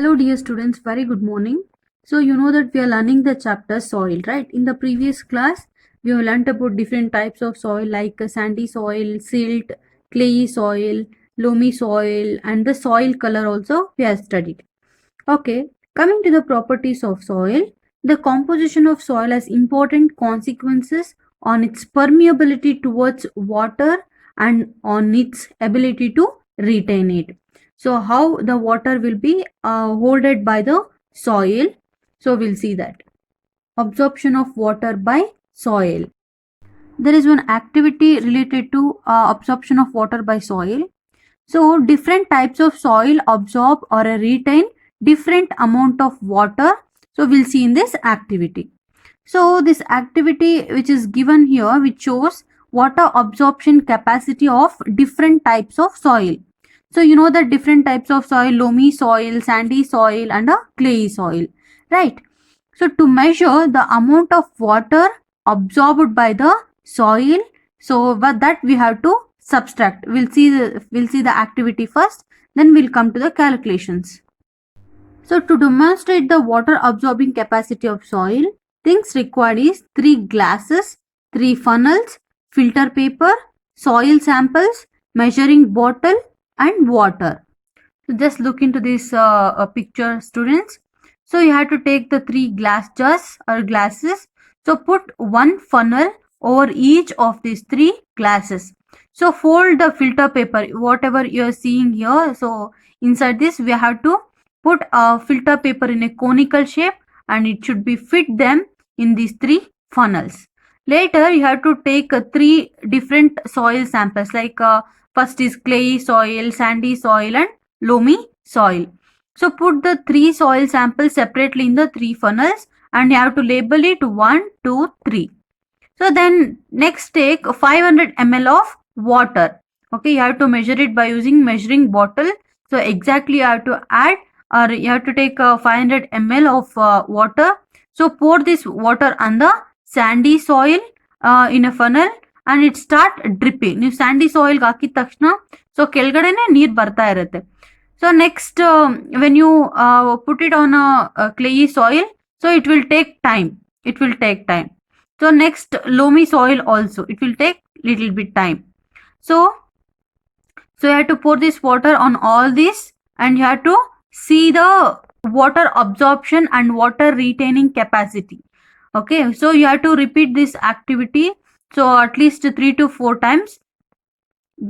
Hello dear students, very good morning. So you know that we are learning the chapter soil, right? In the previous class, we have learnt about different types of soil like sandy soil, silt, clayey soil, loamy soil, and the soil color also we have studied. Okay, coming to the properties of soil, the composition of soil has important consequences on its permeability towards water and on its ability to retain it. So, how the water will be holded by the soil. So, we'll see that. Absorption of water by soil. There is one activity related to absorption of water by soil. So different types of soil absorb or retain different amount of water. So we'll see in this activity. So this activity which is given here, which shows water absorption capacity of different types of soil. So you know that different types of soil, loamy soil, sandy soil and a clayey soil, right? So to measure the amount of water absorbed by the soil, so but that we have to subtract. We'll see the activity first, then we'll come to the calculations. So to demonstrate the water absorbing capacity of soil, things required is 3 glasses, 3 funnels, filter paper, soil samples, measuring bottle and water. So just look into this picture, students. So you have to take the 3 glass jars or glasses. So put one funnel over each of these 3 glasses. So fold the filter paper, whatever you are seeing here. So inside this we have to put a filter paper in a conical shape and it should be fit them in these 3 funnels. Later you have to take 3 different soil samples like first is clay soil, sandy soil and loamy soil. So put the 3 soil samples separately in the 3 funnels and you have to label it 1, 2, 3. So then next take 500 ml of water. Okay, you have to measure it by using measuring bottle. So exactly you have to add or you have to take 500 ml of water. So pour this water on the sandy soil in a funnel and it start dripping. ನೀವು Sandy ಸಾಯಿಲ್ಗೆ ಹಾಕಿದ ತಕ್ಷಣ so ಕೆಳಗಡೆನೆ ನೀರು ಬರ್ತಾ ಇರುತ್ತೆ. So next when you put it on a clayey soil, so it will take time. It will take time. So next loamy soil also, it will take little bit time. So you have to pour this water on all this and you have to see the water absorption and water retaining capacity. Okay, so you have to repeat this activity so at least 3 to 4 times,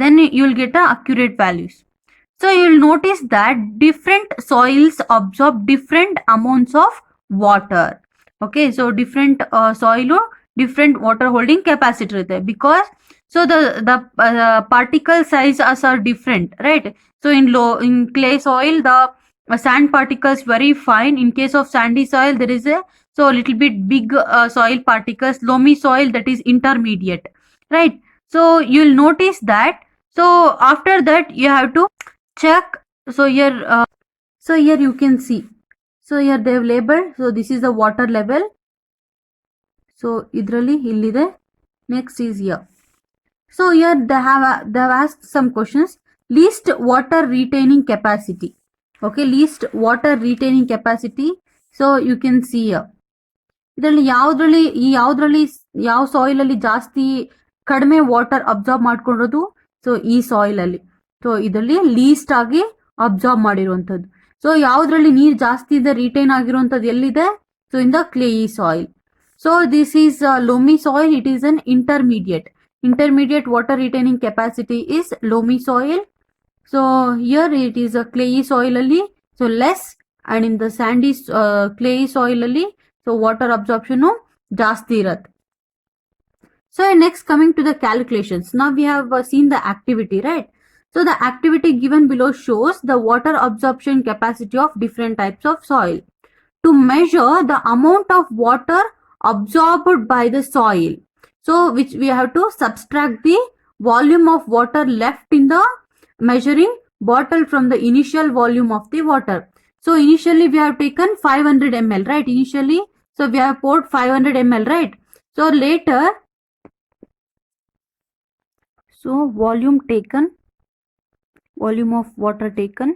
then you will get the accurate values. So you will notice that different soils absorb different amounts of water. Okay, so different soil different water holding capacity रहता है because so the particle sizes are different, right? So in clay soil the sand particles very fine. In case of sandy soil there is a so a little bit big soil particles. Loamy soil that is intermediate, right? So you'll notice that. So after that you have to check. So here you can see, so here they have labeled, so this is the water level. So idralli illide, next is here. So here they have asked some questions. Least water retaining capacity. Okay, least water retaining capacity. So you can see here, ಇದರಲ್ಲಿ ಯಾವ್ದ್ರಲ್ಲಿ ಯಾವ soil ಅಲ್ಲಿ ಜಾಸ್ತಿ ಕಡಿಮೆ water absorb ಮಾಡ್ಕೊಂಡಿರೋದು, so ಈ soil ಅಲ್ಲಿ. So ಇದರಲ್ಲಿ ಲೀಸ್ಟ್ ಆಗಿ ಅಬ್ಸಾರ್ಬ್ ಮಾಡಿರುವಂತದ್ದು. ಸೊ ಯಾವ್ದ್ರಲ್ಲಿ ನೀರ್ ಜಾಸ್ತಿ ಇದೆ ರಿಟೈನ್ ಆಗಿರುವಂತದ್ದು ಎಲ್ಲಿದೆ, so in the clayey soil. So this is loamy soil. It is an intermediate water retaining capacity is loamy soil. So here it is a clayey soil ಅಲ್ಲಿ so less, and in the sandy clayey soil ಅಲ್ಲಿ so water absorption ಜಾಸ್ತಿ ಇರುತ್ತೆ. So next coming to the calculations. Now we have seen the activity, right? So the activity given below shows the water absorption capacity of different types of soil. To measure the amount of water absorbed by the soil, so which we have to subtract the volume of water left in the measuring bottle from the initial volume of the water. So initially we have taken 500 ml, right? Initially, so we have poured 500 ml, right? So later, so volume of water taken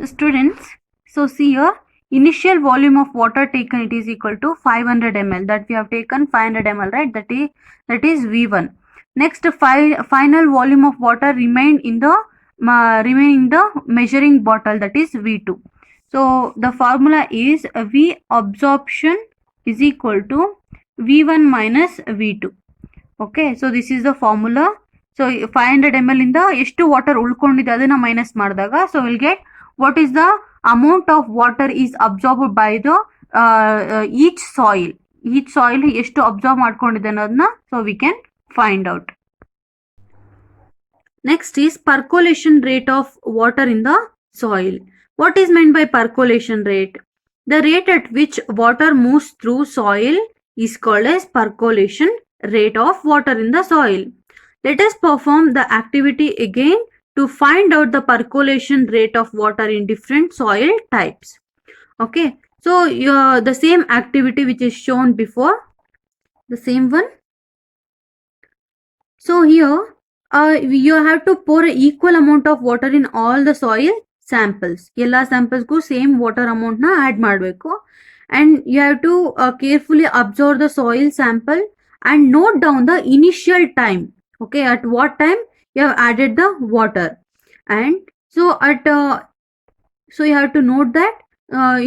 So students, so see here, initial volume of water taken, it is equal to 500 ml, that we have taken 500 ml, right? That is V1. Next, final volume of water remained in the measuring bottle, that is V2. So the formula is V absorption is equal to V1 minus V2. Okay, so this is the formula. So 500 ml ಇಂದ ಎಷ್ಟು water ಉಳ್ಕೊಂಡಿದೆ ಅದನ್ನ minus ಮಾಡಿದಾಗ so will get what is the amount of water is absorbed by the each soil ಎಷ್ಟು absorb ಮಾಡ್ಕೊಂಡಿದೆ ಅನ್ನೋದನ್ನ so we can find out. Next is percolation rate of water in the soil. What is meant by percolation rate? The rate at which water moves through soil is called as percolation rate of water in the soil. Let us perform the activity again to find out the percolation rate of water in different soil types. Okay, so the same activity which is shown before, the same one. So here you have to pour an equal amount of water in all the soil samples. Ella samples go same water amount na add ಮಾಡಬೇಕು, and you have to carefully observe the soil sample and note down the initial time. Okay, at what time you have added the water, and so so you have to note that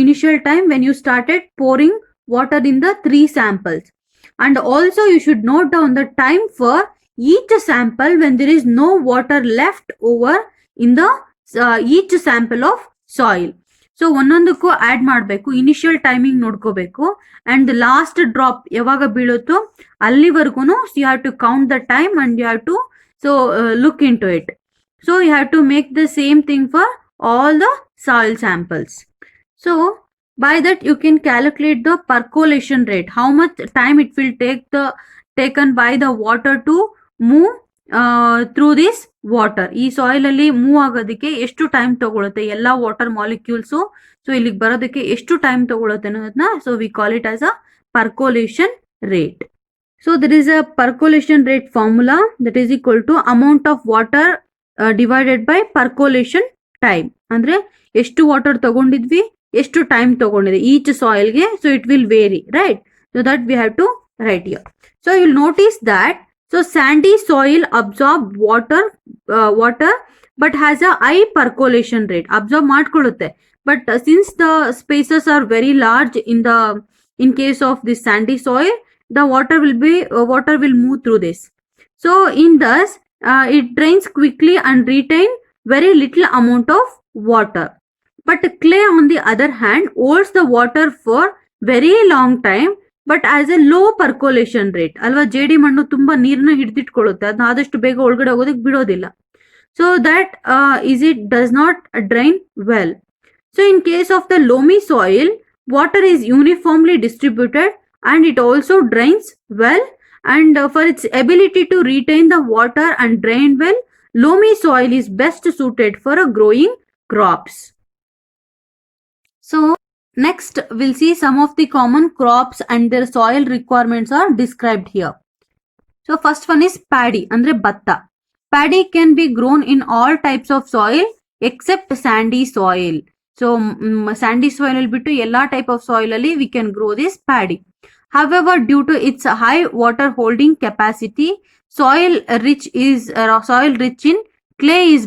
initial time when you started pouring water in the 3 samples, and also you should note down the time for each sample when there is no water left over in the each sample of soil. So ಒಂದೊಂದಕ್ಕೂ add ಮಾಡಬೇಕು, initial timing ನೋಡ್ಕೋಬೇಕು, and last drop ಯಾವಾಗ ಬೀಳುತ್ತೋ ಅಲ್ಲಿವರೆಗೂ you have to count the time and you have to look into it. So you have to make the same thing for all the soil samples. So by that you can calculate the percolation rate, how much time it will taken by the water to move through this water. ಈ soil ಅಲ್ಲಿ move ಆಗೋದಕ್ಕೆ ಎಷ್ಟು time ತಗೊಳುತ್ತೆ, ಎಲ್ಲ water molecules so ಇಲ್ಲಿಗೆ ಬರೋದಕ್ಕೆ ಎಷ್ಟು time ತಗೊಳುತ್ತೆ ಅನ್ನೋದನ್ನ so we call it as a percolation rate. So there is a percolation rate formula that is equal to amount of water divided by percolation time. ಅಂದ್ರೆ ಎಷ್ಟು water ತಗೊಂಡಿದ್ವಿ, ಎಷ್ಟು time ತಗೊಂಡಿದೆ ಈಚ್ ಸಾಯಿಲ್ಗೆ, so it will vary, right? So that we have to write here. So you will notice that so sandy soil absorb water but has a high percolation rate. Absorb ಮಾಡ್ಕೊಳ್ಳುತ್ತೆ, but since the spaces are very large in case of this sandy soil, the water will move through this. So in this it drains quickly and retain very little amount of water. But clay on the other hand holds the water for very long time but as a low percolation rate ಅಲ್ವಾ. ಜೇಡಿ ಮಣ್ಣು ತುಂಬಾ ನೀರನ್ನ ಹಿಡಿದಿಟ್ಕೊಳ್ಳುತ್ತೆ, ಅದನ್ನ ಆದಷ್ಟು ಬೇಗ ಒಳಗಡೆ ಹೋಗೋದಕ್ಕೆ ಬಿಡೋದಿಲ್ಲ. So that it does not drain well. So in case of the loamy soil water is uniformly distributed and it also drains well, and for its ability to retain the water and drain well, loamy soil is best suited for growing crops. So next we'll see some of the common crops and their soil requirements are described here. So first one is paddy andre batta. Paddy can be grown in all types of soil except sandy soil. So sandy soil alli bittu ella type of soil alli we can grow this paddy. However, due to its high water holding capacity, soil rich in clay is